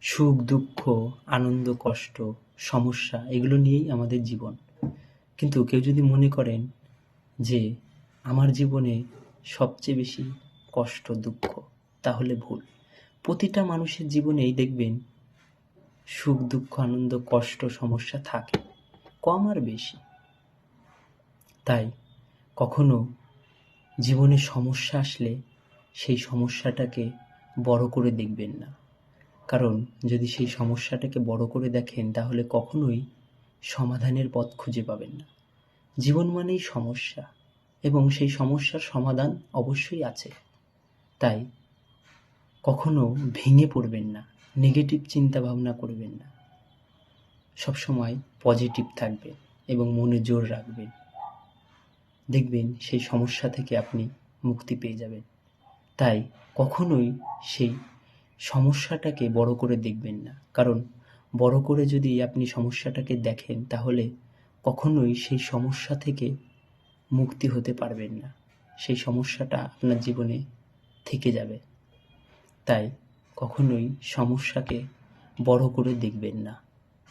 সুখ দুঃখ, আনন্দ কষ্ট, সমস্যা এগুলো নিয়েই আমাদের জীবন। কিন্তু কেউ যদি মনে করেন যে আমার জীবনে সবচেয়ে বেশি কষ্ট দুঃখ, তাহলে ভুল। প্রতিটা মানুষের জীবনেই দেখবেন সুখ দুঃখ আনন্দ কষ্ট সমস্যা থাকে, কম আর বেশি। তাই কখনো জীবনে সমস্যা আসলে সেই সমস্যাটাকে বড় করে দেখবেন না, কারণ যদি সেই সমস্যাটাকে বড় করে দেখেন তাহলে কখনোই সমাধানের পথ খুঁজে পাবেন না। জীবন মানেই সমস্যা, এবং সেই সমস্যার সমাধান অবশ্যই আছে। তাই কখনো ভেঙে পড়বেন না, নেগেটিভ চিন্তা ভাবনা করবেন না, সবসময় পজিটিভ থাকবেন এবং মনে জোর রাখবেন। দেখবেন সেই সমস্যা থেকে আপনি মুক্তি পেয়ে যাবেন। তাই কখনোই সেই সমস্যাটাকে বড় করে দেখবেন না, কারণ বড় করে যদি আপনি সমস্যাটাকে দেখেন তাহলে কখনোই সেই সমস্যা থেকে মুক্তি হতে পারবেন না, সেই সমস্যাটা আপনার জীবনে থেকে যাবে। তাই কখনোই সমস্যাকে বড় করে দেখবেন না।